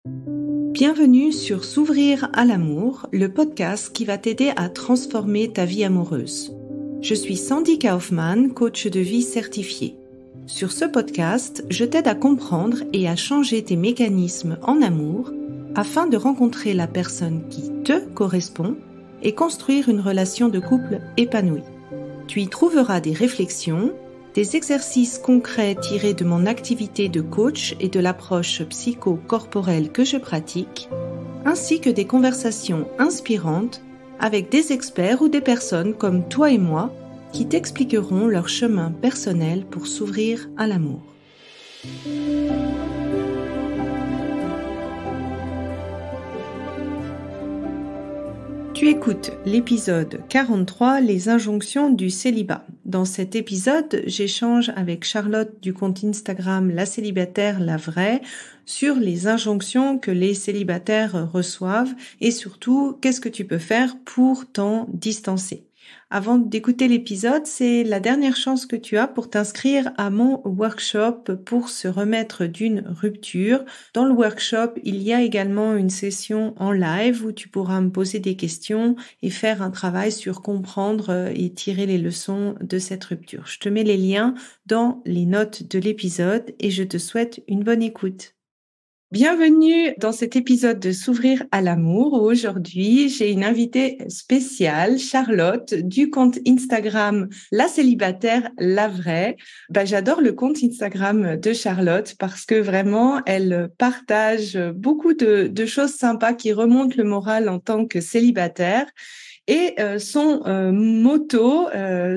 Bienvenue sur S'ouvrir à l'amour, le podcast qui va t'aider à transformer ta vie amoureuse. Je suis Sandy Kaufmann, coach de vie certifiée. Sur ce podcast, je t'aide à comprendre et à changer tes mécanismes en amour afin de rencontrer la personne qui te correspond et construire une relation de couple épanouie. Tu y trouveras des réflexions, des exercices concrets tirés de mon activité de coach et de l'approche psycho-corporelle que je pratique, ainsi que des conversations inspirantes avec des experts ou des personnes comme toi et moi qui t'expliqueront leur chemin personnel pour s'ouvrir à l'amour. Tu écoutes l'épisode 43, les injonctions du célibat. Dans cet épisode, j'échange avec Charlotte du compte Instagram La Célibataire La Vraie sur les injonctions que les célibataires reçoivent et surtout, qu'est-ce que tu peux faire pour t'en distancer. Avant d'écouter l'épisode, c'est la dernière chance que tu as pour t'inscrire à mon workshop pour se remettre d'une rupture. Dans le workshop, il y a également une session en live où tu pourras me poser des questions et faire un travail sur comprendre et tirer les leçons de cette rupture. Je te mets les liens dans les notes de l'épisode et je te souhaite une bonne écoute. Bienvenue dans cet épisode de S'ouvrir à l'amour. Aujourd'hui, j'ai une invitée spéciale, Charlotte, du compte Instagram La Célibataire La Vraie. J'adore le compte Instagram de Charlotte parce que vraiment, elle partage beaucoup de choses sympas qui remontent le moral en tant que célibataire. Et son motto,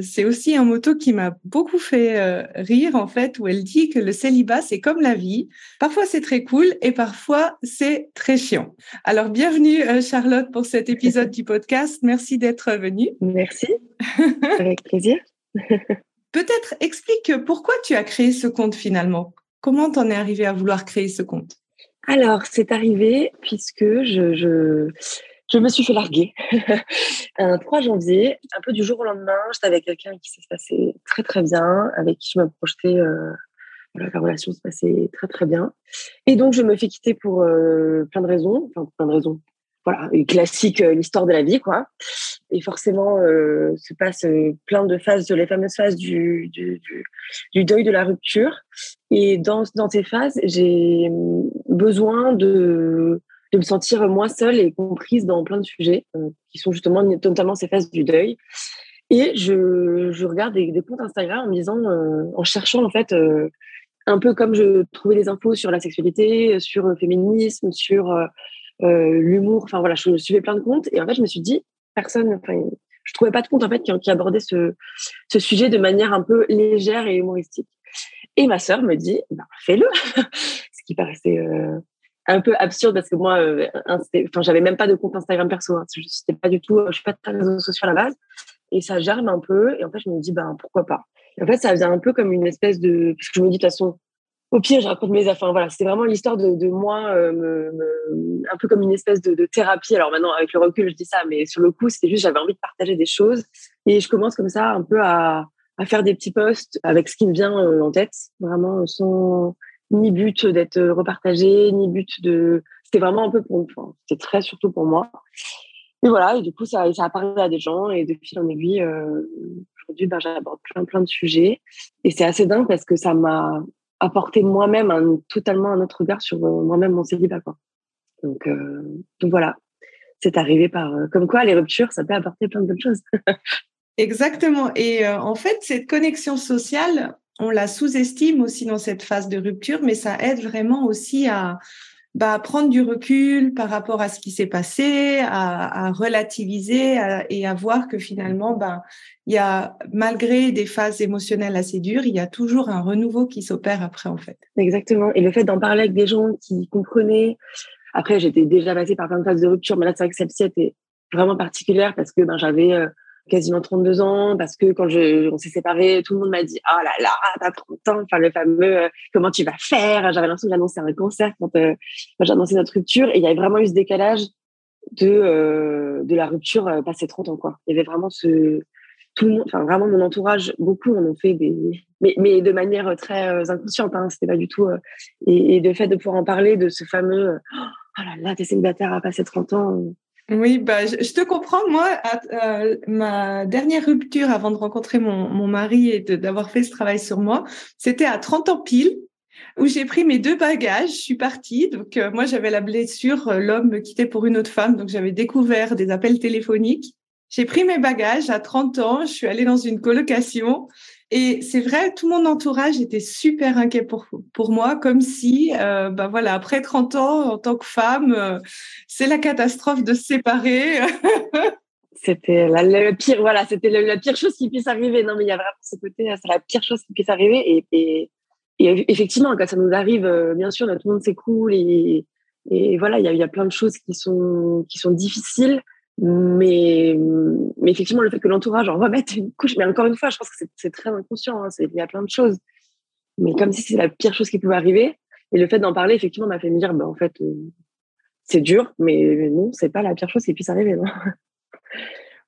c'est aussi un motto qui m'a beaucoup fait rire en fait, où elle dit que le célibat, c'est comme la vie. Parfois, c'est très cool et parfois, c'est très chiant. Alors, bienvenue Charlotte pour cet épisode du podcast. Merci d'être venue. Merci, avec plaisir. Peut-être explique pourquoi tu as créé ce compte finalement. Comment t'en es arrivée à vouloir créer ce compte? Alors, c'est arrivé puisque je me suis fait larguer un 3 janvier, un peu du jour au lendemain. J'étais avec quelqu'un qui s'est passé très, très bien, avec qui je me projetais. Voilà, la relation se passait très, très bien. Et donc, je me fais quitter pour plein de raisons. Enfin, plein de raisons. Voilà, classique, l'histoire de la vie, quoi. Et forcément, se passe plein de phases, les fameuses phases du deuil de la rupture. Et dans ces phases, j'ai besoin de me sentir moins seule et comprise dans plein de sujets qui sont justement notamment ces phases du deuil. Et je regarde des comptes Instagram en me disant, en cherchant en fait, un peu comme je trouvais des infos sur la sexualité, sur le féminisme, sur l'humour. Enfin voilà, je suivais plein de comptes et en fait je me suis dit je trouvais pas de compte en fait qui abordait ce sujet de manière un peu légère et humoristique. Et ma sœur me dit fais-le, ce qui paraissait un peu absurde parce que moi j'avais même pas de compte Instagram perso, hein. C'était pas du tout, je suis pas très réseaux sociaux à la base et ça germe un peu et en fait je me dis pourquoi pas. Et en fait ça faisait un peu comme une espèce de, parce que je me dis de toute façon au pire, je raconte mes affaires. Voilà, c'était vraiment l'histoire de moi, un peu comme une espèce de thérapie. Alors maintenant, avec le recul, je dis ça, mais sur le coup, c'était juste, j'avais envie de partager des choses. Et je commence comme ça, un peu à faire des petits posts avec ce qui me vient en tête, vraiment sans ni but d'être repartagé, ni but de... C'était vraiment un peu c'était très surtout pour moi. Et voilà, et du coup, ça a parlé à des gens. Et de fil en aiguille, aujourd'hui, j'aborde plein de sujets. Et c'est assez dingue parce que ça m'a apporter moi-même totalement un autre regard sur moi-même, mon célibat, quoi. Donc voilà, c'est arrivé par comme quoi les ruptures, ça peut apporter plein de bonnes choses. Exactement. Et en fait, cette connexion sociale, on la sous-estime aussi dans cette phase de rupture, mais ça aide vraiment aussi à prendre du recul par rapport à ce qui s'est passé, à relativiser et à voir que finalement, il y a, malgré des phases émotionnelles assez dures, il y a toujours un renouveau qui s'opère après, en fait. Exactement. Et le fait d'en parler avec des gens qui comprenaient. Après, j'étais déjà passée par plein de phases de rupture, mais là, c'est vrai que celle-ci était vraiment particulière parce que j'avais quasiment 32 ans, parce que quand on s'est séparés, tout le monde m'a dit « Oh là là, t'as 30 ans », enfin le fameux comment tu vas faire ?» J'avais l'impression que j'annonçais un cancer quand j'ai annoncé notre rupture, et il y avait vraiment eu ce décalage de la rupture passé 30 ans, quoi. Il y avait vraiment tout le monde, enfin vraiment mon entourage, beaucoup en ont fait mais de manière très inconsciente, hein, c'était pas du tout. Et de fait de pouvoir en parler de ce fameux, oh là là, t'es célibataire à passer 30 ans. Oui, bah, je te comprends. Moi, ma dernière rupture avant de rencontrer mon mari et d'avoir fait ce travail sur moi, c'était à 30 ans pile, où j'ai pris mes 2 bagages, je suis partie. Donc, moi, j'avais la blessure, l'homme me quittait pour une autre femme, donc j'avais découvert des appels téléphoniques. J'ai pris mes bagages à 30 ans, je suis allée dans une colocation. Et c'est vrai, tout mon entourage était super inquiet pour moi, comme si, bah voilà, après 30 ans, en tant que femme, c'est la catastrophe de se séparer. C'était le pire, voilà, c'était la pire chose qui puisse arriver. Non, mais il y a vraiment ce côté, c'est la pire chose qui puisse arriver. Et effectivement, quand ça nous arrive, bien sûr, tout le monde s'écroule et voilà, il y a plein de choses qui sont difficiles. Mais effectivement, le fait que l'entourage en remette une couche, mais encore une fois, je pense que c'est très inconscient. Hein, il y a plein de choses, mais comme si c'est la pire chose qui pouvait arriver. Et le fait d'en parler, effectivement, m'a fait me dire, bah, en fait, c'est dur, mais non, c'est pas la pire chose qui puisse arriver. Non.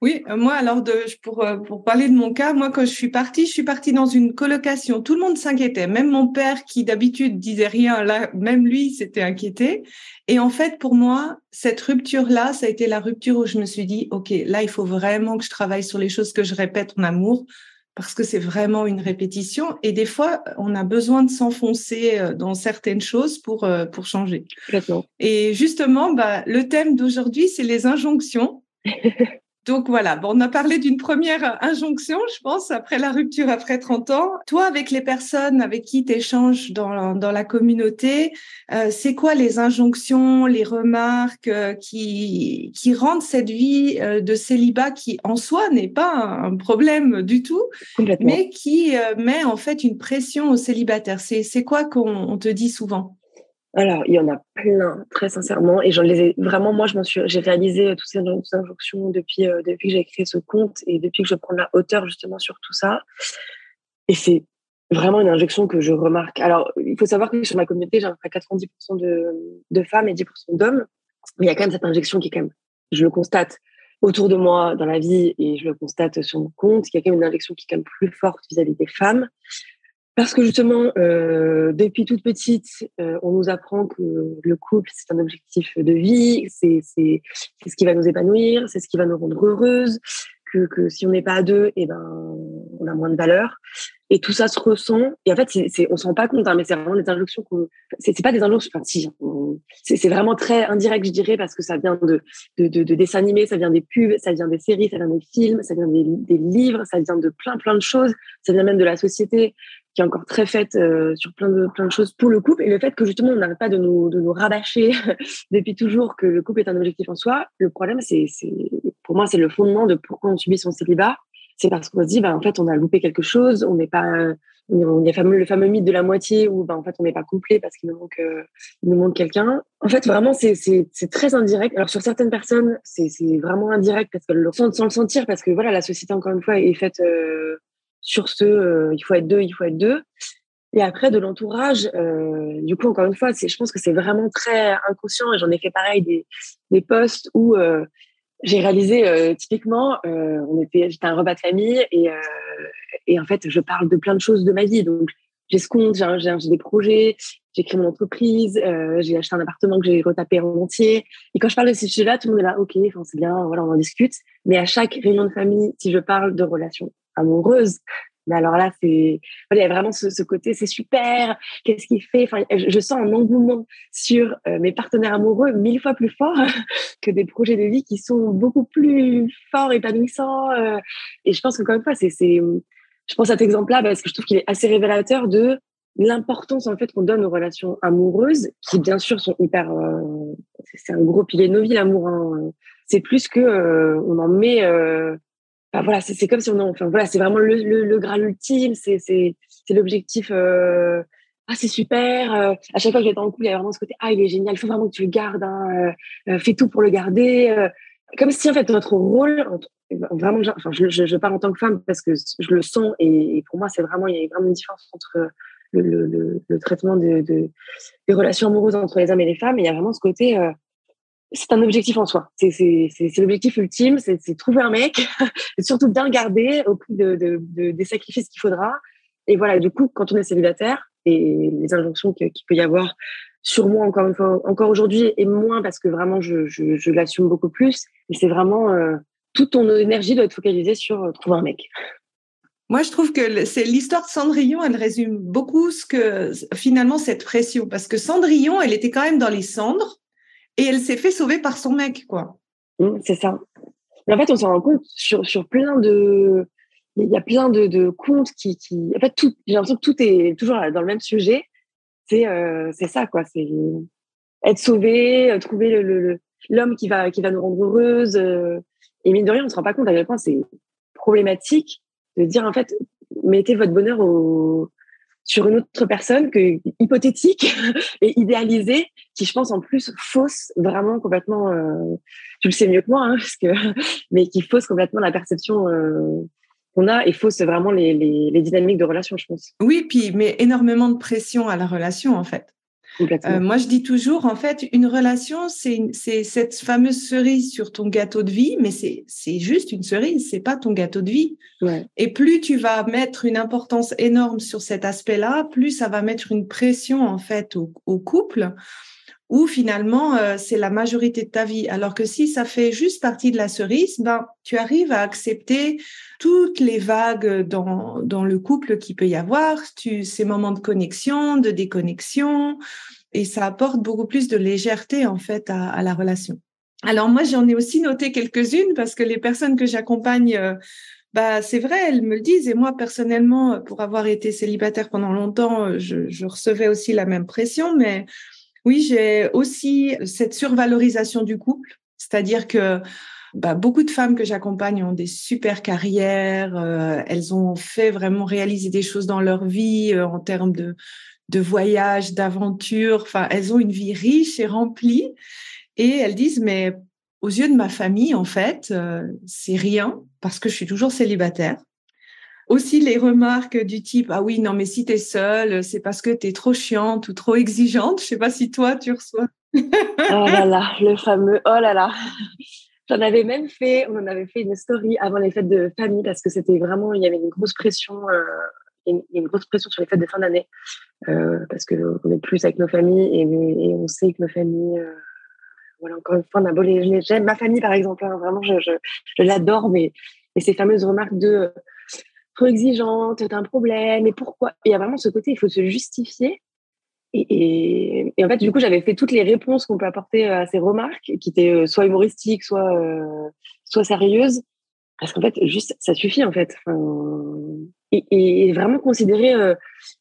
Oui, moi alors pour parler de mon cas, moi quand je suis partie dans une colocation. Tout le monde s'inquiétait, même mon père qui d'habitude disait rien, là même lui s'était inquiété. Et en fait pour moi, cette rupture-là, ça a été la rupture où je me suis dit, ok, là il faut vraiment que je travaille sur les choses que je répète en amour, parce que c'est vraiment une répétition. Et des fois, on a besoin de s'enfoncer dans certaines choses pour changer. Complètement. Et justement, bah le thème d'aujourd'hui, c'est les injonctions. Donc voilà, bon, on a parlé d'une première injonction, je pense, après la rupture après 30 ans. Toi, avec les personnes avec qui tu échanges dans la communauté, c'est quoi les injonctions, les remarques qui rendent cette vie de célibat qui, en soi, n'est pas un problème du tout, Complètement. mais qui met en fait une pression aux célibataires? C'est quoi qu'on te dit souvent? Alors, il y en a plein, très sincèrement. Et j'en les ai vraiment, moi, j'ai réalisé toutes ces injonctions depuis que j'ai créé ce compte et depuis que je prends de la hauteur justement sur tout ça. Et c'est vraiment une injonction que je remarque. Alors, il faut savoir que sur ma communauté, j'ai à peu près 90% de femmes et 10% d'hommes. Mais il y a quand même cette injection qui est quand même, je le constate autour de moi dans la vie et je le constate sur mon compte, il y a quand même une injection qui est quand même plus forte vis-à-vis des femmes. Parce que justement, depuis toute petite, on nous apprend que le couple, c'est un objectif de vie, c'est ce qui va nous épanouir, c'est ce qui va nous rendre heureuses, que si on n'est pas à deux, eh ben, on a moins de valeur. Et tout ça se ressent. Et en fait, on se rend pas compte, hein, mais c'est vraiment des injonctions c'est pas des injonctions, enfin, si, c'est vraiment très indirect, je dirais, parce que ça vient de dessins animés, ça vient des pubs, ça vient des séries, ça vient des films, ça vient des livres, ça vient de plein de choses, ça vient même de la société qui est encore très faite sur plein de choses pour le couple. Et le fait que justement, on n'arrête pas de nous rabâcher depuis toujours que le couple est un objectif en soi, le problème, pour moi, c'est le fondement de pourquoi on subit son célibat. C'est parce qu'on se dit, en fait, on a loupé quelque chose, on n'est pas, il y a le fameux mythe de la moitié où, en fait, on n'est pas complet parce qu'il nous manque quelqu'un. En fait, vraiment, c'est très indirect. Alors, sur certaines personnes, c'est vraiment indirect parce qu'elles le ressentent sans le sentir parce que, voilà, la société, encore une fois, est faite sur il faut être deux, il faut être deux. Et après, de l'entourage, du coup, encore une fois, je pense que c'est vraiment très inconscient et j'en ai fait pareil des posts où j'ai réalisé typiquement, j'étais à un repas de famille et en fait, je parle de plein de choses de ma vie. Donc, j'ai ce compte, j'ai des projets, j'ai créé mon entreprise, j'ai acheté un appartement que j'ai retapé en entier. Et quand je parle de ces sujets-là, tout le monde est là, ok, c'est bien, voilà, on en discute. Mais à chaque réunion de famille, si je parle de relations amoureuses, mais alors là, voilà, il y a vraiment ce côté, c'est super, qu'est-ce qu'il fait? Enfin, je sens un engouement sur mes partenaires amoureux 1000 fois plus fort que des projets de vie qui sont beaucoup plus forts, épanouissants. Et je pense qu'encore une fois, je pense à cet exemple-là parce que je trouve qu'il est assez révélateur de l'importance en fait qu'on donne aux relations amoureuses, qui bien sûr sont hyper, c'est un gros pilier de nos vies l'amour. Hein. C'est plus que on en met. Enfin, voilà, c'est comme si enfin voilà, c'est vraiment le graal ultime, c'est l'objectif. Ah, c'est super. À chaque fois que je vais être en couple, il y a vraiment ce côté, ah, il est génial, il faut vraiment que tu le gardes. Hein, fais tout pour le garder. Comme si en fait notre rôle, vraiment, enfin, je parle en tant que femme parce que je le sens et pour moi c'est vraiment, il y a vraiment une différence entre le traitement des relations amoureuses entre les hommes et les femmes. Et il y a vraiment ce côté, c'est un objectif en soi. C'est l'objectif ultime, c'est trouver un mec, et surtout bien le garder au prix des sacrifices qu'il faudra. Et voilà, du coup, quand on est célibataire, et les injonctions qu'il peut y avoir sur moi, encore une fois, encore aujourd'hui, et moins parce que vraiment, je l'assume beaucoup plus. Et c'est vraiment, toute ton énergie doit être focalisée sur trouver un mec. Moi, je trouve que c'est l'histoire de Cendrillon, elle résume beaucoup ce que finalement cette pression, parce que Cendrillon, elle était quand même dans les cendres et elle s'est fait sauver par son mec, quoi. C'est ça. Mais en fait, on s'en rend compte sur plein de, il y a plein de contes en fait, j'ai l'impression que tout est toujours dans le même sujet. C'est ça, quoi. C'est être sauvé, trouver l'homme qui va nous rendre heureuses. Et mine de rien, on se rend pas compte à quel point c'est problématique de dire, en fait, mettez votre bonheur sur une autre personne hypothétique et idéalisée, qui, je pense, en plus, fausse vraiment complètement, tu le sais mieux que moi, hein, mais qui fausse complètement la perception qu'on a et fausse vraiment les dynamiques de relation, je pense. Oui, puis mais énormément de pression à la relation, en fait. Moi, je dis toujours, en fait, une relation, c'est cette fameuse cerise sur ton gâteau de vie, mais c'est juste une cerise, c'est pas ton gâteau de vie. Ouais. Et plus tu vas mettre une importance énorme sur cet aspect-là, plus ça va mettre une pression, en fait, au couple, où finalement, c'est la majorité de ta vie. Alors que si ça fait juste partie de la cerise, ben, tu arrives à accepter toutes les vagues dans le couple qu'il peut y avoir, ces moments de connexion, de déconnexion, et ça apporte beaucoup plus de légèreté, en fait, à la relation. Alors moi, j'en ai aussi noté quelques-unes parce que les personnes que j'accompagne, bah, c'est vrai, elles me le disent. Et moi, personnellement, pour avoir été célibataire pendant longtemps, je recevais aussi la même pression, mais oui, j'ai aussi cette survalorisation du couple, c'est-à-dire que bah, beaucoup de femmes que j'accompagne ont des super carrières, elles ont fait vraiment réaliser des choses dans leur vie en termes de voyages, d'aventures, enfin, elles ont une vie riche et remplie et elles disent, mais aux yeux de ma famille, en fait, c'est rien parce que je suis toujours célibataire. Aussi les remarques du type ah oui non mais si t'es seule c'est parce que t'es trop chiante ou trop exigeante. Je sais pas si toi tu reçois. Oh là là, le fameux oh là là. On en avait fait une story avant les fêtes de famille parce que c'était vraiment, il y avait une grosse pression, une grosse pression sur les fêtes de fin d'année parce que on est plus avec nos familles et on sait que nos familles, voilà, encore une fois, on a beau j'aime ma famille par exemple, hein, vraiment je l'adore, mais ces fameuses remarques de trop exigeante, t'as un problème, et pourquoi? Il y a vraiment ce côté, il faut se justifier. Et en fait, du coup, j'avais fait toutes les réponses qu'on peut apporter à ces remarques, qui étaient soit humoristiques, soit sérieuses, parce qu'en fait, juste, ça suffit, en fait. Enfin, et vraiment considérer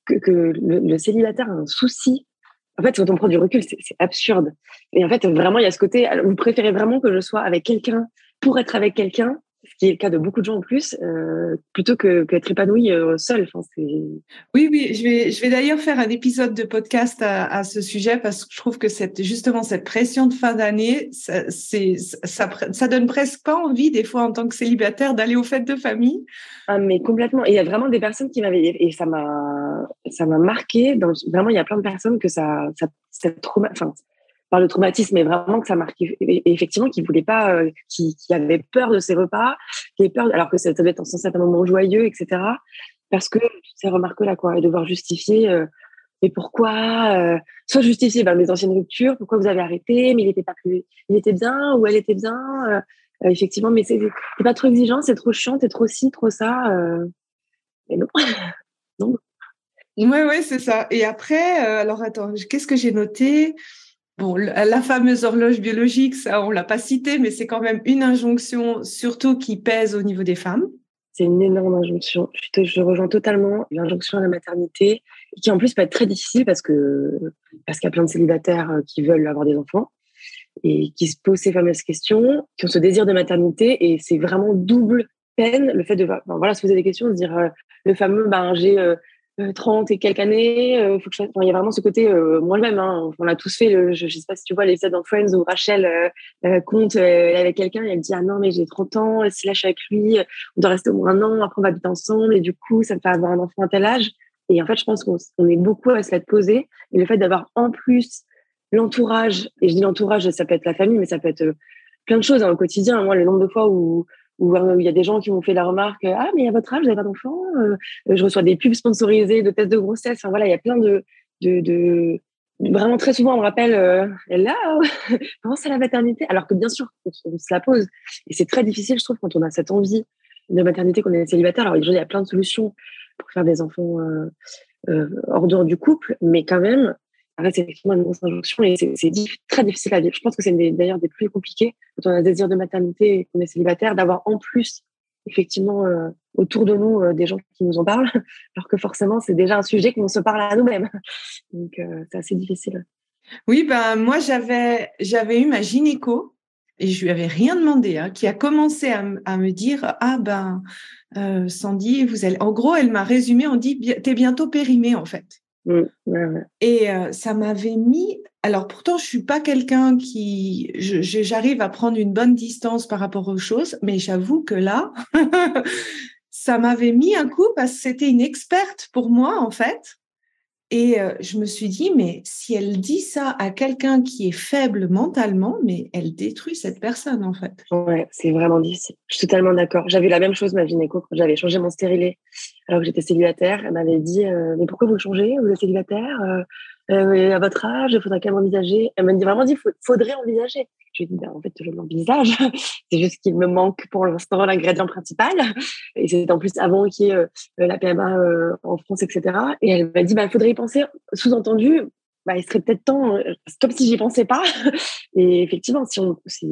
que le célibataire a un souci. En fait, quand on prend du recul, c'est absurde. Et en fait, vraiment, il y a ce côté, vous préférez vraiment que je sois avec quelqu'un pour être avec quelqu'un, ce qui est le cas de beaucoup de gens en plus, plutôt qu'être épanouie seule. Enfin, Oui, je vais d'ailleurs faire un épisode de podcast à ce sujet parce que je trouve que justement cette pression de fin d'année, ça donne presque pas envie des fois en tant que célibataire d'aller aux fêtes de famille. Ah, mais complètement. Et il y a vraiment des personnes qui m'avaient, et ça m'a marqué. Vraiment, il y a plein de personnes que ça enfin, par le traumatisme, mais vraiment que ça marquait, et effectivement, qui voulaient pas, qui avaient peur de ces repas, qui avaient peur, alors que ça devait être censé être un moment joyeux, etc. Parce que toutes ces remarques-là, quoi, et devoir justifier, mais pourquoi, soit justifier mes anciennes ruptures, pourquoi vous avez arrêté, mais il était bien, ou elle était bien, effectivement, mais c'est pas trop exigeant, c'est trop chiant, c'est trop ci, trop ça, mais non. Non. Ouais, c'est ça. Et après, alors attends, qu'est-ce que j'ai noté? Bon, la fameuse horloge biologique, ça, on l'a pas cité, mais c'est quand même une injonction, surtout qui pèse au niveau des femmes. C'est une énorme injonction. Je rejoins totalement l'injonction à la maternité, qui en plus peut être très difficile parce qu'il y a plein de célibataires qui veulent avoir des enfants et qui se posent ces fameuses questions, qui ont ce désir de maternité, et c'est vraiment double peine le fait de voilà, se poser des questions, de dire le fameux j'ai 30 et quelques années, faut que il y a vraiment ce côté moi-même, hein, on l'a tous fait, je sais pas si tu vois l'épisode dans Friends où Rachel compte elle est avec quelqu'un et elle dit ah non mais j'ai 30 ans, et si là je suis avec lui on doit rester au moins un an, après on va habiter ensemble et du coup ça me fait avoir un enfant à tel âge. Et en fait je pense qu'on est beaucoup à se l'être posé, et le fait d'avoir en plus l'entourage, et je dis l'entourage, ça peut être la famille, mais ça peut être plein de choses au quotidien. Moi, le nombre de fois où il y a des gens qui m'ont fait la remarque, ah, mais à votre âge, vous n'avez pas d'enfant, je reçois des pubs sponsorisées de tests de grossesse. Enfin, voilà, il y a plein de vraiment très souvent, on me rappelle, là, comment c'est la maternité? Alors que bien sûr, on se la pose. Et c'est très difficile, je trouve, quand on a cette envie de maternité, qu'on est célibataire. Alors, il y a plein de solutions pour faire des enfants hors dehors du couple, mais quand même, c'est effectivement une grosse injonction et c'est très difficile à vivre. Je pense que c'est d'ailleurs des plus compliqués quand on a un désir de maternité et qu'on est célibataire, d'avoir en plus, effectivement, autour de nous, des gens qui nous en parlent, alors que forcément, c'est déjà un sujet qu'on se parle à nous-mêmes. Donc, c'est assez difficile. Oui, ben moi j'avais eu ma gynéco et je lui avais rien demandé, hein, qui a commencé à me dire Sandy, en gros elle m'a résumé, on dit t'es bientôt périmée en fait. Ouais. Et ça m'avait mis. Alors pourtant je suis pas quelqu'un j'arrive à prendre une bonne distance par rapport aux choses, mais j'avoue que là ça m'avait mis un coup parce que c'était une experte pour moi en fait. Et je me suis dit, mais si elle dit ça à quelqu'un qui est faible mentalement, mais elle détruit cette personne, en fait. Ouais, c'est vraiment difficile. Je suis totalement d'accord. J'avais eu la même chose, ma gynéco, quand j'avais changé mon stérilet, alors que j'étais célibataire. Elle m'avait dit, mais pourquoi vous le changez? Vous êtes célibataire? À votre âge, il faudrait quand même envisager. Elle m'a vraiment dit, faudrait envisager. Je lui ai dit, en fait, je l'envisage. C'est juste qu'il me manque pour l'instant l'ingrédient principal. Et c'est en plus avant qu'il y ait la PMA en France, etc. Et elle m'a dit, il faudrait y penser. Sous-entendu, il serait peut-être temps, comme si j'y pensais pas. Et effectivement, si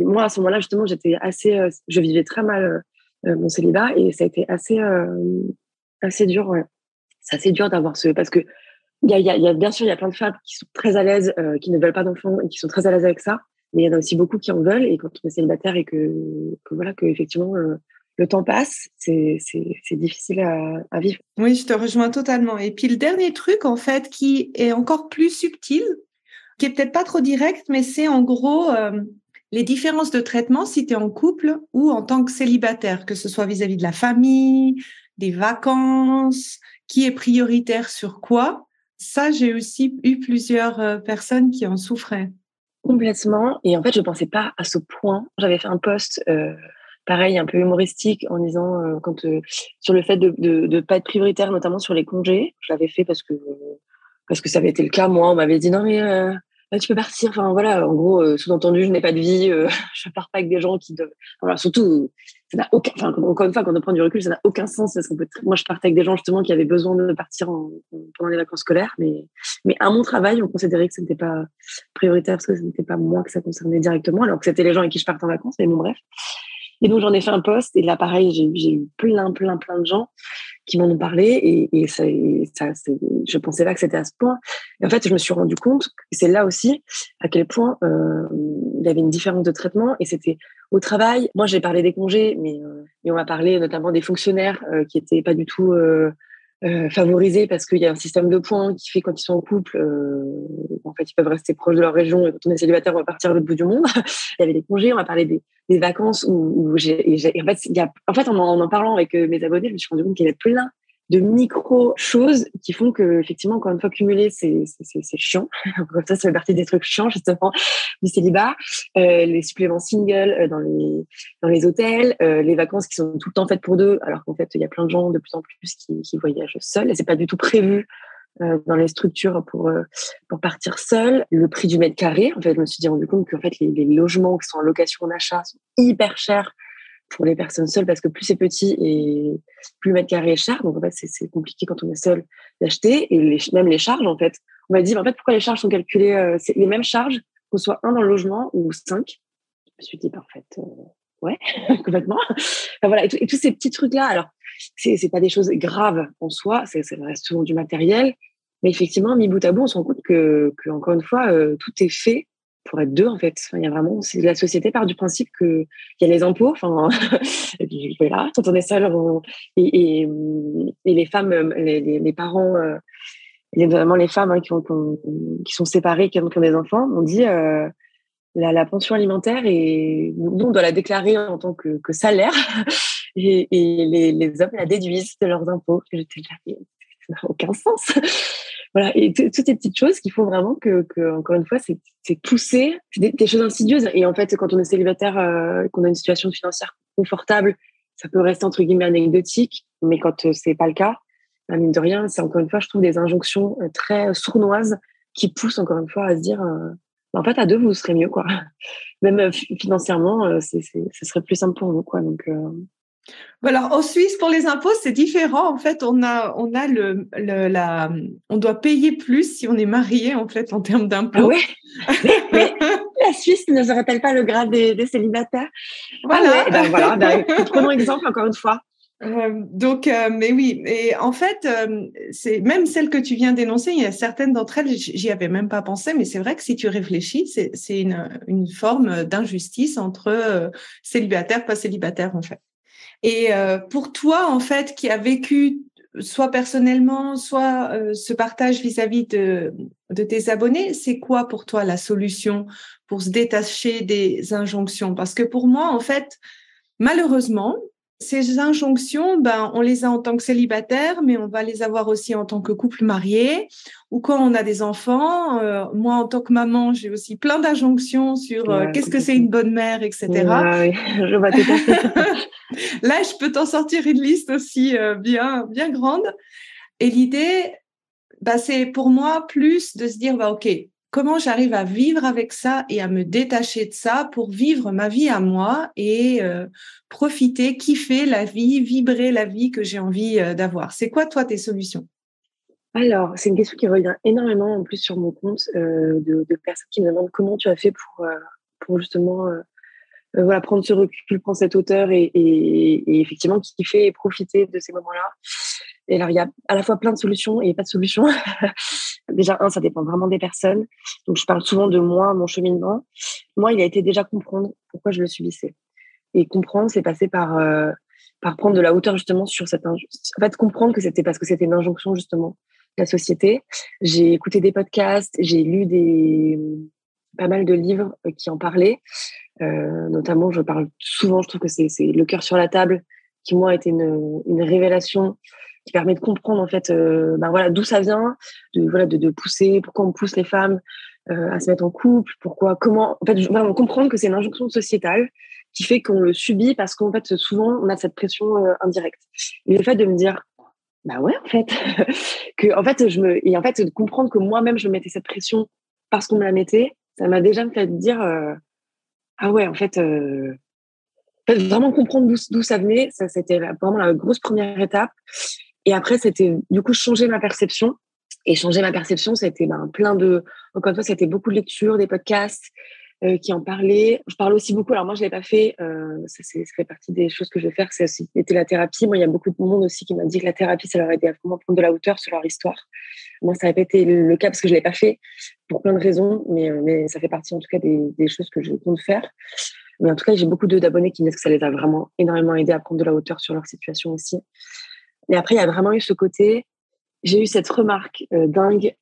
moi, à ce moment-là, justement, j'étais assez, je vivais très mal mon célibat et ça a été assez dur, ouais. C'est assez dur d'avoir parce que bien sûr, il y a plein de femmes qui sont très à l'aise, qui ne veulent pas d'enfants et qui sont très à l'aise avec ça. Mais il y en a aussi beaucoup qui en veulent et quand on est célibataire et que voilà, que effectivement, le temps passe, c'est difficile à vivre. Oui, je te rejoins totalement. Et puis le dernier truc, en fait, qui est encore plus subtil, qui est peut-être pas trop direct, mais c'est en gros les différences de traitement si tu es en couple ou en tant que célibataire, que ce soit vis-à-vis de la famille, des vacances, qui est prioritaire sur quoi. Ça, j'ai aussi eu plusieurs personnes qui en souffraient. Complètement. Et en fait, je ne pensais pas à ce point. J'avais fait un post, pareil, un peu humoristique, en disant sur le fait de ne pas être prioritaire, notamment sur les congés. Je l'avais fait parce que ça avait été le cas. Moi, on m'avait dit non, mais tu peux partir. Enfin, voilà, en gros, sous-entendu, je n'ai pas de vie. Je ne pars pas avec des gens qui doivent. Voilà, surtout, ça n'a aucun. Enfin, encore une fois, quand on prend du recul, ça n'a aucun sens. Parce moi, je partais avec des gens justement qui avaient besoin de partir pendant les vacances scolaires. Mais à mon travail, on considérait que ce n'était pas prioritaire parce que ce n'était pas moi que ça concernait directement, alors que c'était les gens avec qui je partais en vacances. Mais bon, bref. Et donc, j'en ai fait un post. Et là, pareil, j'ai eu plein de gens qui m'en ont parlé et je pensais pas que c'était à ce point. Et en fait, je me suis rendu compte que c'est là aussi à quel point il y avait une différence de traitement et c'était au travail. Moi, j'ai parlé des congés, mais on m'a parlé notamment des fonctionnaires qui étaient pas du tout favorisés parce qu'il y a un système de points qui fait quand ils sont en couple, en fait, ils peuvent rester proches de leur région et quand on est célibataire, on va partir à l'autre bout du monde. Il y avait des congés, on m'a parlé des vacances où en fait, en en parlant avec mes abonnés, je me suis rendu compte qu'il y avait plein de micro choses qui font que, effectivement, encore une fois, cumuler, c'est chiant. Comme ça fait partie des trucs chiants, justement, du célibat. Les suppléments single dans les hôtels, les vacances qui sont tout le temps faites pour deux, alors qu'en fait, il y a plein de gens de plus en plus qui voyagent seuls et c'est pas du tout prévu dans les structures pour partir seul. Le prix du mètre carré, en fait, je me suis rendu compte qu'en fait, les logements qui sont en location en achat sont hyper chers pour les personnes seules parce que plus c'est petit et plus le mètre carré est cher. Donc, en fait, c'est compliqué quand on est seul d'acheter. Et même les charges, en fait, on m'a dit, en fait, pourquoi les charges sont calculées, c'est les mêmes charges, qu'on soit un dans le logement ou 5. Je me suis dit, en fait, ouais, complètement. Enfin, voilà, et tous ces petits trucs-là, alors, c'est pas des choses graves en soi, ça reste souvent du matériel, mais effectivement, mis bout à bout, on se rend compte que encore une fois, tout est fait pour être deux, en fait. Enfin, il y a vraiment, la société part du principe qu'il y a les impôts, enfin, et puis voilà, quand on est seul, et les femmes, les parents, notamment les femmes qui sont séparées, qui ont des enfants, on dit la pension alimentaire, et nous, on doit la déclarer en tant que salaire, et les hommes la déduisent de leurs impôts. Et j'étais là, ça n'a aucun sens. Voilà, et toutes ces petites choses qu'il faut vraiment encore une fois, c'est pousser, c'est des choses insidieuses. Et en fait, quand on est célibataire, qu'on a une situation financière confortable, ça peut rester entre guillemets anecdotique, mais quand c'est pas le cas, mine de rien, c'est encore une fois, je trouve, des injonctions très sournoises qui poussent encore une fois à se dire, en fait, à deux, vous serez mieux, quoi. Même financièrement, ce serait plus simple pour vous, quoi. Donc, Alors, en Suisse, pour les impôts, c'est différent. En fait, on doit payer plus si on est marié, en fait, en termes ah d'impôts. ouais, mais la Suisse ne serait-elle pas le grade des célibataires? Ah ouais, Voilà. ben voilà, prenons exemple encore une fois. Mais oui, et en fait, c'est même celle que tu viens d'énoncer, il y a certaines d'entre elles, j'y avais même pas pensé, mais c'est vrai que si tu réfléchis, c'est une forme d'injustice entre célibataire, pas célibataire, en fait. Et pour toi, en fait, qui a vécu soit personnellement, soit ce partage vis-à-vis de tes abonnés, c'est quoi pour toi la solution pour se détacher des injonctions? Parce que pour moi, en fait, malheureusement, ces injonctions, ben, on les a en tant que célibataire, mais on va les avoir aussi en tant que couple marié ou quand on a des enfants. Moi, en tant que maman, j'ai aussi plein d'injonctions sur Ouais, qu'est-ce que c'est une bonne mère, etc. ouais, je vois tout à fait. Là, je peux t'en sortir une liste aussi bien, bien grande. Et l'idée, bah, c'est pour moi plus de se dire, bah, OK, comment j'arrive à vivre avec ça et à me détacher de ça pour vivre ma vie à moi et profiter, kiffer la vie, vibrer la vie que j'ai envie d'avoir. C'est quoi, toi, tes solutions? Alors, c'est une question qui revient énormément en plus sur mon compte de personnes qui me demandent comment tu as fait pour justement voilà, prendre ce recul, prendre cette hauteur et effectivement kiffer et profiter de ces moments-là. Et alors, il y a à la fois plein de solutions et pas de solutions. Déjà, ça dépend vraiment des personnes. Donc, je parle souvent de moi, mon cheminement. Moi, il a été déjà comprendre pourquoi je le subissais. Et comprendre, c'est passer par prendre de la hauteur justement sur cette injonction. En fait, comprendre que c'était parce que c'était une injonction justement de la société. J'ai écouté des podcasts, j'ai lu pas mal de livres qui en parlaient. Notamment, je parle souvent, je trouve que c'est Le cœur sur la table, qui moi a été une révélation qui permet de comprendre en fait voilà, d'où ça vient, de pousser, pourquoi on pousse les femmes à se mettre en couple, comment, en fait, vraiment comprendre que c'est une injonction sociétale qui fait qu'on le subit parce qu'en fait, souvent, on a cette pression indirecte. Et le fait de me dire, bah ouais, en fait, que, en fait, et en fait, de comprendre que moi-même, je me mettais cette pression parce qu'on me la mettait, ça m'a déjà fait dire, ah ouais, en fait, vraiment comprendre d'où ça venait, ça, c'était vraiment la grosse première étape. Et après, c'était, du coup, changer ma perception. Et changer ma perception, c'était encore une fois, c'était beaucoup de lectures, des podcasts, qui en parlait. Je parle aussi beaucoup. Alors moi, je l'ai pas fait. Ça fait partie des choses que je vais faire. C'est aussi c'était la thérapie. Moi, il y a beaucoup de monde aussi qui m'a dit que la thérapie, ça leur a aidé à vraiment prendre de la hauteur sur leur histoire. Moi, ça n'a pas été le cas parce que je l'ai pas fait pour plein de raisons, mais ça fait partie en tout cas des choses que je compte faire. Mais en tout cas, j'ai beaucoup d'abonnés qui me disent que ça les a vraiment énormément aidés à prendre de la hauteur sur leur situation aussi. Et après, il y a vraiment eu ce côté. J'ai eu cette remarque dingue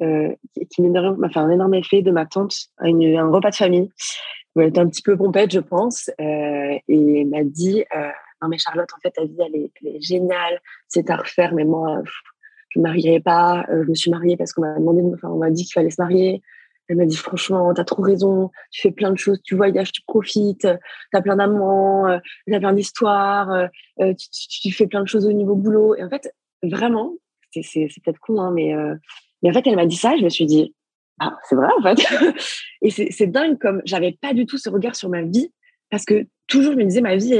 qui m'a fait un énorme effet de ma tante à un repas de famille où elle était un petit peu pompette, je pense, et m'a dit non mais Charlotte, en fait, ta vie, elle est géniale, c'est à refaire, mais moi, je me marierai pas. Je me suis mariée parce qu'on m'a on m'a dit qu'il fallait se marier. Elle m'a dit franchement, t'as trop raison, tu fais plein de choses, tu voyages, tu profites, t'as plein d'amants, t'as plein d'histoires, tu fais plein de choses au niveau boulot. Et en fait, vraiment, c'est peut-être con, hein, mais en fait, elle m'a dit ça, et je me suis dit, ah, c'est vrai, en fait. Et c'est dingue comme j'avais pas du tout ce regard sur ma vie, parce que toujours, je me disais, ma vie,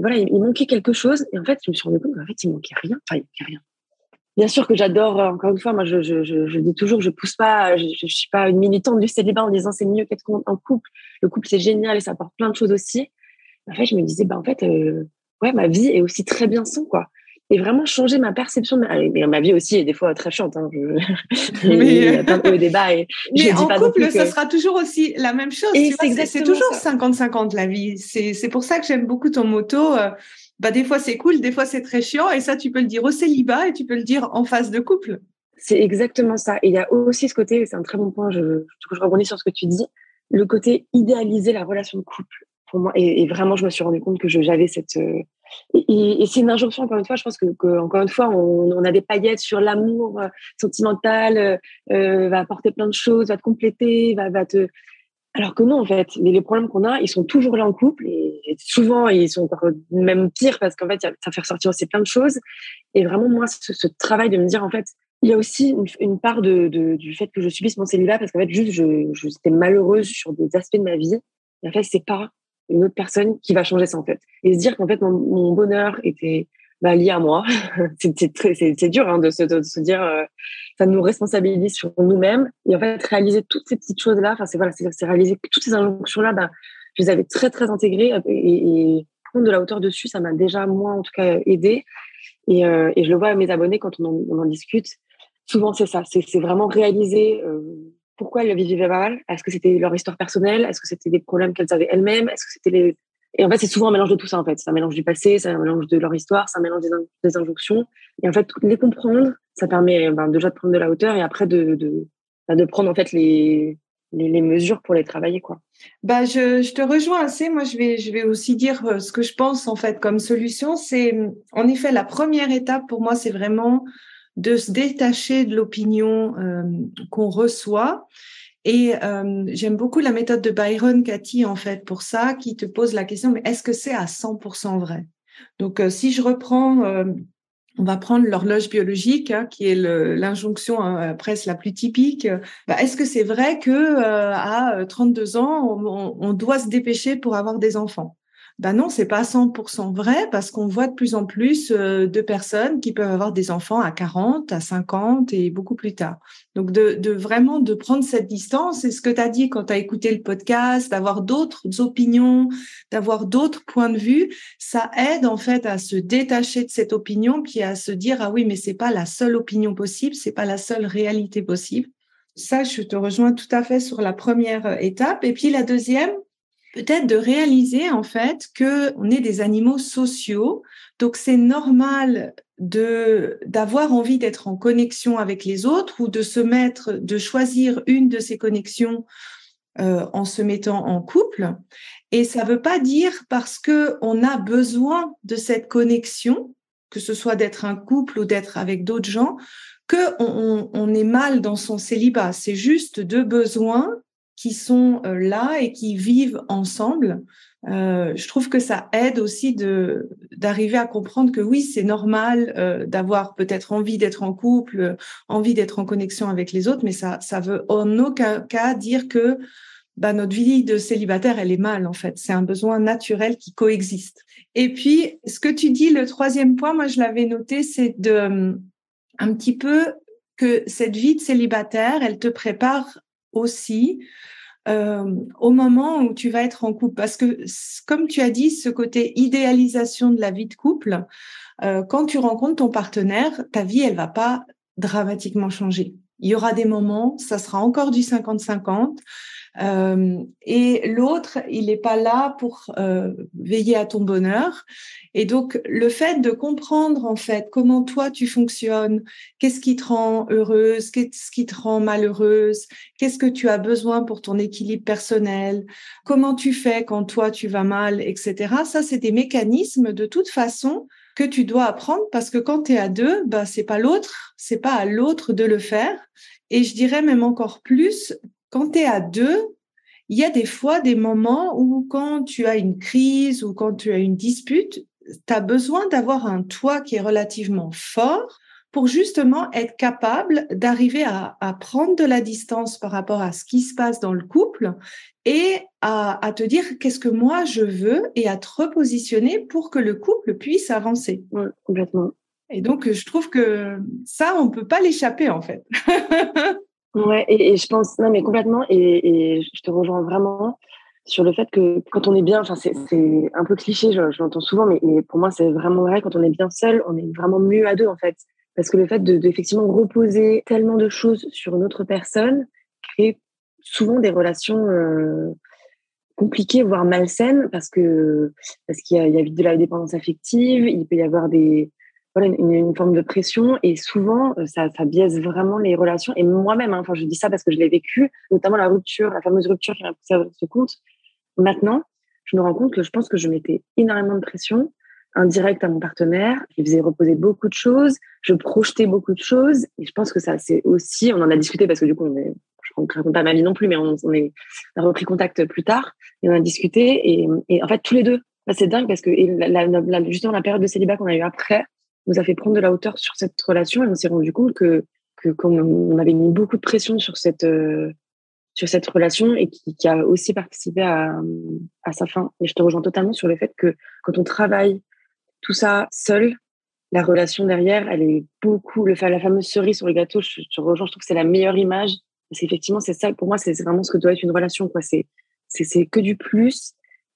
voilà, il manquait quelque chose. Et en fait, je me suis rendu compte qu'en fait, il manquait rien. Enfin, il manquait rien. Bien sûr que j'adore, encore une fois, moi, je dis toujours, je pousse pas, je suis pas une militante du célibat en disant c'est mieux qu'être en couple. Le couple, c'est génial et ça apporte plein de choses aussi. En fait, je me disais, en fait, ouais, ma vie est aussi très bien sans, quoi. Et vraiment changer ma perception mais ma vie aussi est des fois très chiante, hein. Il y a plein de hauts et des bas et je Mais dis en pas non plus couple, que... ça sera toujours aussi la même chose. Et Tu c'est vois, c'est exactement toujours ça. 50-50 la vie. C'est pour ça que j'aime beaucoup ton motto. Bah, des fois, c'est cool, des fois, c'est très chiant. Et ça, tu peux le dire au célibat et tu peux le dire en phase de couple. C'est exactement ça. Et il y a aussi ce côté, et c'est un très bon point, je rebondis sur ce que tu dis, le côté idéaliser la relation de couple. Pour moi, et vraiment, je me suis rendu compte que j'avais Et c'est une injonction, encore une fois. Je pense encore une fois, on a des paillettes sur l'amour sentimental, va apporter plein de choses, va te compléter, va te. Alors que non, en fait, les problèmes qu'on a, ils sont toujours là en couple et souvent, ils sont encore même pires parce qu'en fait, ça fait ressortir aussi plein de choses. Et vraiment, moi, ce travail de me dire, en fait, il y a aussi une part du fait que je subisse mon célibat parce qu'en fait, juste, j'étais malheureuse sur des aspects de ma vie. Et en fait, c'est pas une autre personne qui va changer ça, en fait. Et se dire qu'en fait, mon bonheur était lié à moi. C'est dur hein, de se dire, ça nous responsabilise sur nous-mêmes. Et en fait, réaliser toutes ces petites choses-là, enfin, c'est réaliser que toutes ces injonctions-là, je les avais très, très intégrées et prendre de la hauteur dessus, ça m'a déjà, moi, en tout cas, aidé. Et je le vois à mes abonnés quand on en discute. Souvent, c'est ça. C'est vraiment réaliser pourquoi elles vivaient mal. Est-ce que c'était leur histoire personnelle? Est-ce que c'était des problèmes qu'elles avaient elles-mêmes? Est-ce que c'était les... Et en fait, c'est souvent un mélange de tout ça, en fait. C'est un mélange du passé, c'est un mélange de leur histoire, c'est un mélange des injonctions. Et en fait, les comprendre, ça permet déjà de prendre de la hauteur et après de prendre, en fait, les mesures pour les travailler, quoi. Je te rejoins assez. Moi, je vais aussi dire ce que je pense, en fait, comme solution. C'est, en effet, la première étape pour moi, c'est vraiment de se détacher de l'opinion qu'on reçoit. Et j'aime beaucoup la méthode de Byron Katie, en fait, pour ça, qui te pose la question, mais est-ce que c'est à 100% vrai? Donc, si je reprends, on va prendre l'horloge biologique, hein, qui est l'injonction presque la plus typique. Est-ce que c'est vrai que à 32 ans, on doit se dépêcher pour avoir des enfants? Non, c'est pas 100% vrai parce qu'on voit de plus en plus de personnes qui peuvent avoir des enfants à 40, à 50 et beaucoup plus tard. Donc, vraiment de prendre cette distance, c'est ce que tu as dit quand tu as écouté le podcast, d'avoir d'autres opinions, d'avoir d'autres points de vue, ça aide en fait à se détacher de cette opinion puis à se dire ah oui, mais c'est pas la seule opinion possible, c'est pas la seule réalité possible. Ça, je te rejoins tout à fait sur la première étape. Et puis la deuxième, peut-être de réaliser en fait que on est des animaux sociaux, donc c'est normal d'avoir envie d'être en connexion avec les autres ou de choisir une de ces connexions en se mettant en couple. Et ça ne veut pas dire parce que on a besoin de cette connexion, que ce soit d'être un couple ou d'être avec d'autres gens, que on est mal dans son célibat. C'est juste deux besoins qui sont là et qui vivent ensemble. Je trouve que ça aide aussi d'arriver à comprendre que oui, c'est normal d'avoir peut-être envie d'être en couple, envie d'être en connexion avec les autres, mais ça veut en aucun cas dire que notre vie de célibataire, elle est mal, en fait. C'est un besoin naturel qui coexiste. Et puis, ce que tu dis, le troisième point, moi, je l'avais noté, c'est un petit peu que cette vie de célibataire, elle te prépare aussi au moment où tu vas être en couple. Parce que, comme tu as dit, ce côté idéalisation de la vie de couple, quand tu rencontres ton partenaire, ta vie, elle va pas dramatiquement changer. Il y aura des moments, ça sera encore du 50-50. Et l'autre, il n'est pas là pour veiller à ton bonheur. Et donc, le fait de comprendre en fait comment toi tu fonctionnes, qu'est-ce qui te rend heureuse, qu'est-ce qui te rend malheureuse, qu'est-ce que tu as besoin pour ton équilibre personnel, comment tu fais quand toi tu vas mal, etc. Ça, c'est des mécanismes de toute façon que tu dois apprendre parce que quand tu es à deux, c'est pas à l'autre de le faire. Et je dirais même encore plus, quand tu es à deux, il y a des fois des moments où quand tu as une crise ou quand tu as une dispute, tu as besoin d'avoir un toit qui est relativement fort pour justement être capable d'arriver à prendre de la distance par rapport à ce qui se passe dans le couple et à te dire qu'est-ce que moi je veux et à te repositionner pour que le couple puisse avancer. Ouais, complètement. Et donc, je trouve que ça, on peut pas l'échapper en fait. Ouais, et je pense, non, mais complètement, et je te rejoins vraiment sur le fait que quand on est bien, enfin, c'est un peu cliché, je l'entends souvent, mais pour moi, c'est vraiment vrai, quand on est bien seul, on est vraiment mieux à deux, en fait. Parce que le fait de effectivement reposer tellement de choses sur une autre personne crée souvent des relations compliquées, voire malsaines, parce qu'il y a vite de la dépendance affective, il peut y avoir une forme de pression et souvent ça biaise vraiment les relations et moi-même enfin je dis ça parce que je l'ai vécu, notamment la fameuse rupture qui m'a poussée à ce compte. Maintenant je me rends compte que je pense que je mettais énormément de pression indirecte à mon partenaire. Je lui faisais reposer beaucoup de choses. Je projetais beaucoup de choses. Et je pense que ça, c'est aussi, on en a discuté parce que du coup, je ne raconte pas ma vie non plus, mais on a repris contact plus tard et on a discuté. Et en fait, tous les deux, c'est dingue parce que justement, la période de célibat qu'on a eu après nous a fait prendre de la hauteur sur cette relation et on s'est rendu compte qu'on on avait mis beaucoup de pression sur cette relation et qui a aussi participé à sa fin. Et je te rejoins totalement sur le fait que quand on travaille tout ça seul, la relation derrière, elle est beaucoup, la fameuse cerise sur le gâteau, je te rejoins, je trouve que c'est la meilleure image. Parce qu'effectivement, c'est ça, pour moi, c'est vraiment ce que doit être une relation, quoi. C'est que du plus,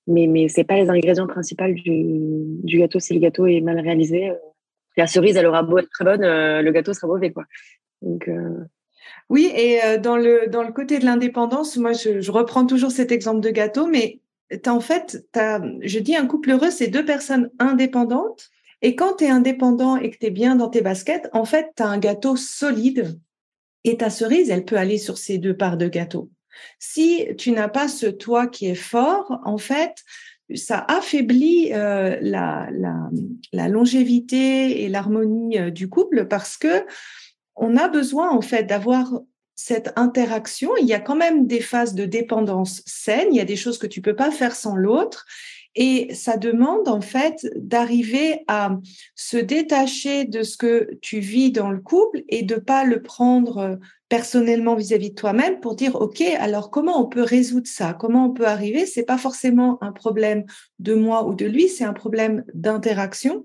mais c'est pas les ingrédients principaux du gâteau. Si le gâteau est mal réalisé, la cerise, elle aura beau être très bonne, le gâteau sera mauvais, quoi. Donc, Oui, et dans le côté de l'indépendance, moi, je reprends toujours cet exemple de gâteau, mais je dis un couple heureux, c'est deux personnes indépendantes. Et quand tu es indépendant et que tu es bien dans tes baskets, en fait, tu as un gâteau solide et ta cerise, elle peut aller sur ces deux parts de gâteau. Si tu n'as pas ce toit qui est fort, en fait, ça affaiblit la longévité et l'harmonie du couple parce que on a besoin en fait d'avoir cette interaction. Il y a quand même des phases de dépendance saine, il y a des choses que tu peux pas faire sans l'autre et ça demande en fait d'arriver à se détacher de ce que tu vis dans le couple et de pas le prendre personnellement vis-à-vis de toi-même pour dire OK, alors comment on peut résoudre ça? Comment on peut arriver? C'est pas forcément un problème de moi ou de lui, c'est un problème d'interaction.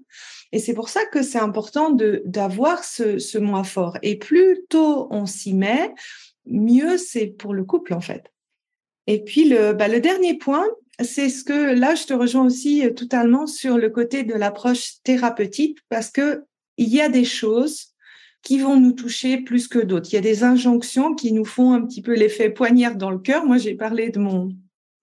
Et c'est pour ça que c'est important d'avoir ce moi fort. Et plus tôt on s'y met, mieux c'est pour le couple, en fait. Et puis, le dernier point, c'est ce que, là, je te rejoins aussi totalement sur le côté de l'approche thérapeutique, parce que il y a des choses qui vont nous toucher plus que d'autres. Il y a des injonctions qui nous font un petit peu l'effet poignard dans le cœur. Moi, j'ai parlé de mon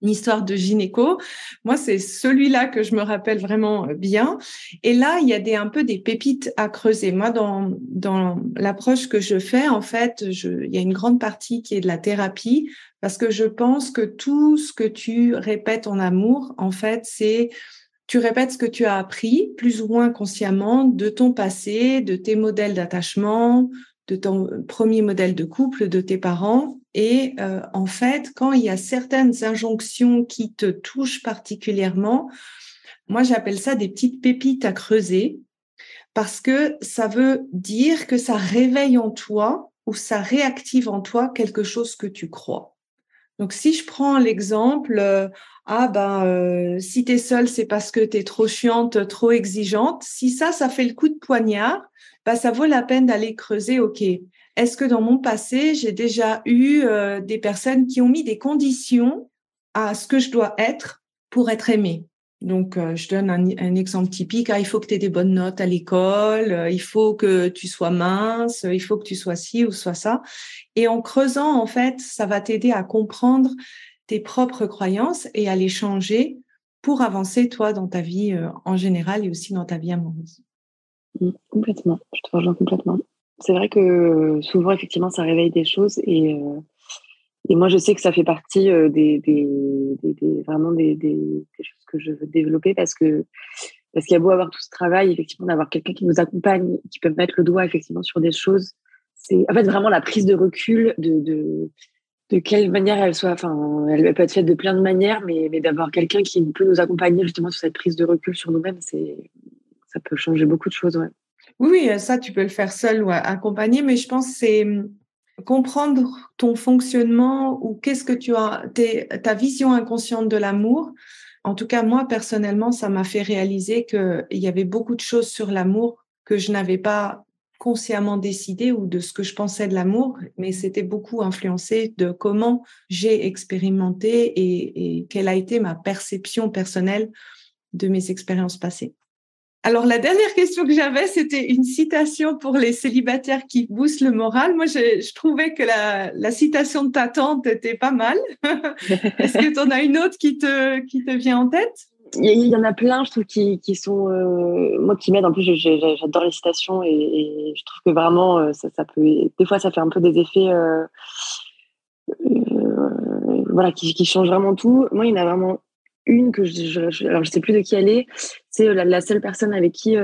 histoire de gynéco. Moi, c'est celui-là que je me rappelle vraiment bien. Et là, il y a un peu des pépites à creuser. Moi, dans l'approche que je fais, en fait, il y a une grande partie qui est de la thérapie parce que je pense que tout ce que tu répètes en amour, en fait, tu répètes ce que tu as appris, plus ou moins consciemment, de ton passé, de tes modèles d'attachement, de ton premier modèle de couple, de tes parents. Et en fait, quand il y a certaines injonctions qui te touchent particulièrement, moi, j'appelle ça des petites pépites à creuser parce que ça veut dire que ça réveille en toi ou ça réactive en toi quelque chose que tu crois. Donc, si je prends l'exemple, si t'es seule, c'est parce que t'es trop chiante, trop exigeante. Si ça fait le coup de poignard, ça vaut la peine d'aller creuser. OK, est-ce que dans mon passé, j'ai déjà eu des personnes qui ont mis des conditions à ce que je dois être pour être aimée? Donc, je donne un exemple typique. Il faut que tu aies des bonnes notes à l'école, il faut que tu sois mince, il faut que tu sois ci ou sois ça. Et en creusant, en fait, ça va t'aider à comprendre tes propres croyances et à les changer pour avancer, toi, dans ta vie en général et aussi dans ta vie amoureuse. Complètement, je te rejoins complètement. C'est vrai que souvent, effectivement, ça réveille des choses et moi, je sais que ça fait partie vraiment des choses que je veux développer parce qu'il y a beau avoir tout ce travail, effectivement, d'avoir quelqu'un qui nous accompagne, qui peut mettre le doigt, effectivement, sur des choses. C'est, en fait, vraiment la prise de recul de quelle manière elle soit. Enfin, elle peut être faite de plein de manières, mais d'avoir quelqu'un qui peut nous accompagner, justement, sur cette prise de recul sur nous-mêmes, ça peut changer beaucoup de choses, ouais. Oui, ça, tu peux le faire seul ou accompagné, mais je pense que c'est comprendre ton fonctionnement ou qu'est-ce que tu as, ta vision inconsciente de l'amour. En tout cas, moi, personnellement, ça m'a fait réaliser qu'il y avait beaucoup de choses sur l'amour que je n'avais pas consciemment décidé ou de ce que je pensais de l'amour, mais c'était beaucoup influencé de comment j'ai expérimenté et quelle a été ma perception personnelle de mes expériences passées. Alors, la dernière question que j'avais, c'était une citation pour les célibataires qui boostent le moral. Moi, je trouvais que la citation de ta tante était pas mal. Est-ce que tu en as une autre qui te vient en tête? Il y en a plein, je trouve, qui sont moi qui m'aident. En plus, j'adore les citations et je trouve que vraiment ça peut. Des fois, ça fait un peu des effets, voilà, qui changent vraiment tout. Moi, il y en a vraiment une que alors je sais plus de qui elle est. C'est la seule personne avec qui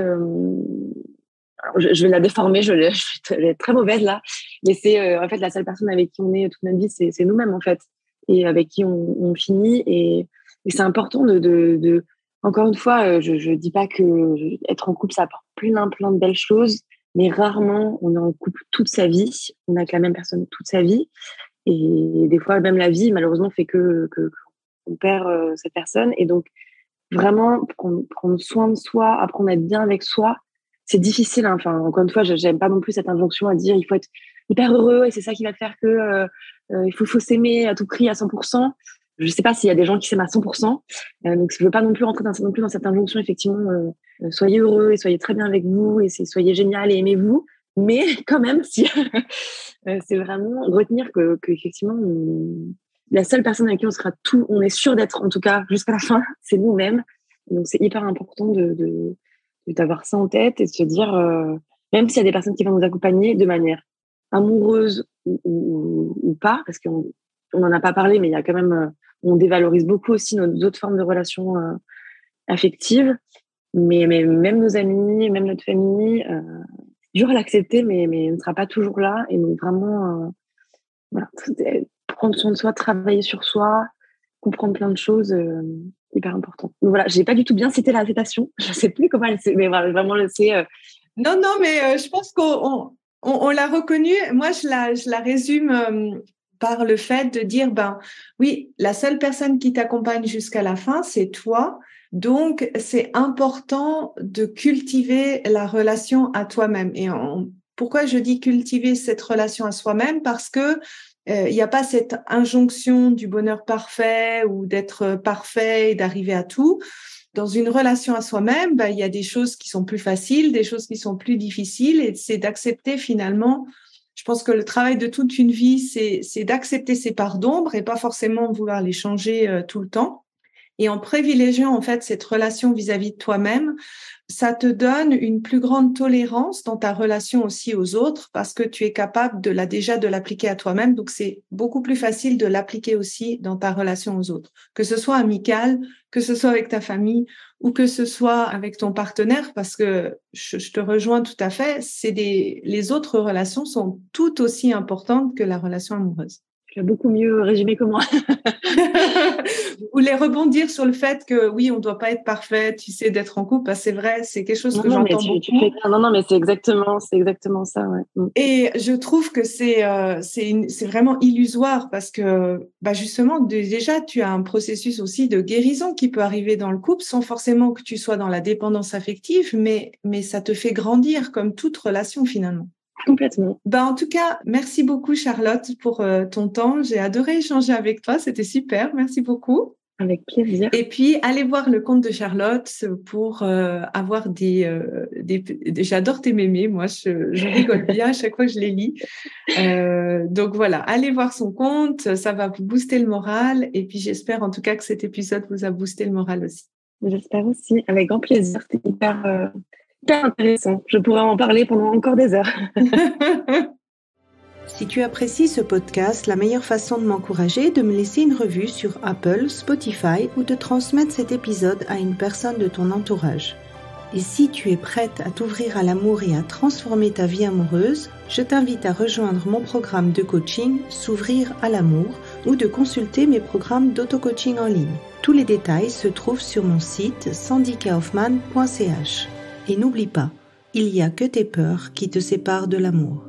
je vais la déformer, je vais être très mauvaise là, mais c'est en fait la seule personne avec qui on est toute notre vie, c'est nous-mêmes en fait, et avec qui on finit, et c'est important de encore une fois, je dis pas que être en couple ça apporte plein de belles choses, mais rarement on est en couple toute sa vie, on est avec la même personne toute sa vie, et des fois même la vie malheureusement fait que on perd cette personne, et donc vraiment prendre soin de soi, apprendre à être bien avec soi. C'est difficile, hein. Enfin, encore une fois, j'aime pas non plus cette injonction à dire il faut être hyper heureux et c'est ça qui va faire que il faut s'aimer à tout prix à 100%. Je sais pas s'il y a des gens qui s'aiment à 100%. Donc, je veux pas non plus rentrer non plus dans cette injonction, effectivement, soyez heureux et soyez très bien avec vous et soyez génial et aimez-vous. Mais quand même, si c'est vraiment retenir que effectivement, la seule personne avec qui on est sûr d'être, en tout cas, jusqu'à la fin, c'est nous-mêmes. Donc, c'est hyper important d'avoir ça en tête et de se dire, même s'il y a des personnes qui vont nous accompagner de manière amoureuse ou pas, parce qu'on n'en a pas parlé, mais il y a quand même, on dévalorise beaucoup aussi nos autres formes de relations affectives, mais même nos amis, même notre famille, dur à l'accepter, mais on ne sera pas toujours là, et donc vraiment, voilà, prendre soin de soi, travailler sur soi, comprendre plein de choses, hyper important. Donc voilà, j'ai pas du tout bien cité la citation. Je sais plus comment elle c'est, mais voilà, vraiment c'est. Non, mais je pense qu'on l'a reconnue. Moi, je la résume par le fait de dire, oui, la seule personne qui t'accompagne jusqu'à la fin, c'est toi. Donc, c'est important de cultiver la relation à toi-même. Et pourquoi je dis cultiver cette relation à soi-même? Parce que il n'y a pas cette injonction du bonheur parfait ou d'être parfait et d'arriver à tout. Dans une relation à soi-même, il y a des choses qui sont plus faciles, des choses qui sont plus difficiles, et c'est d'accepter finalement. Je pense que le travail de toute une vie, c'est d'accepter ses parts d'ombre et pas forcément vouloir les changer tout le temps. Et en privilégiant en fait cette relation vis-à-vis de toi-même, ça te donne une plus grande tolérance dans ta relation aussi aux autres, parce que tu es capable de l'appliquer à toi-même. Donc c'est beaucoup plus facile de l'appliquer aussi dans ta relation aux autres, que ce soit amical, que ce soit avec ta famille ou que ce soit avec ton partenaire, parce que je te rejoins tout à fait. Les autres relations sont tout aussi importantes que la relation amoureuse. Tu as beaucoup mieux résumé que moi. Vous voulez rebondir sur le fait que oui, on ne doit pas être parfait, tu sais, d'être en couple, c'est vrai, c'est quelque chose que j'entends beaucoup. Non, mais c'est exactement ça, ouais. Et je trouve que c'est vraiment illusoire, parce que justement, déjà, tu as un processus aussi de guérison qui peut arriver dans le couple sans forcément que tu sois dans la dépendance affective, mais ça te fait grandir comme toute relation finalement. Complètement. En tout cas, merci beaucoup Charlotte pour ton temps. J'ai adoré échanger avec toi, c'était super. Merci beaucoup. Avec plaisir. Et puis, allez voir le compte de Charlotte pour avoir J'adore tes mémés, moi, je rigole bien à chaque fois que je les lis. Donc voilà, allez voir son compte, ça va vous booster le moral. Et puis, j'espère en tout cas que cet épisode vous a boosté le moral aussi. J'espère aussi, avec grand plaisir. C'était hyper intéressant. Je pourrais en parler pendant encore des heures. Si tu apprécies ce podcast, la meilleure façon de m'encourager est de me laisser une revue sur Apple, Spotify ou de transmettre cet épisode à une personne de ton entourage. Et si tu es prête à t'ouvrir à l'amour et à transformer ta vie amoureuse, je t'invite à rejoindre mon programme de coaching S'ouvrir à l'amour ou de consulter mes programmes d'auto-coaching en ligne. Tous les détails se trouvent sur mon site sandykaufman.ch. Et n'oublie pas, il n'y a que tes peurs qui te séparent de l'amour.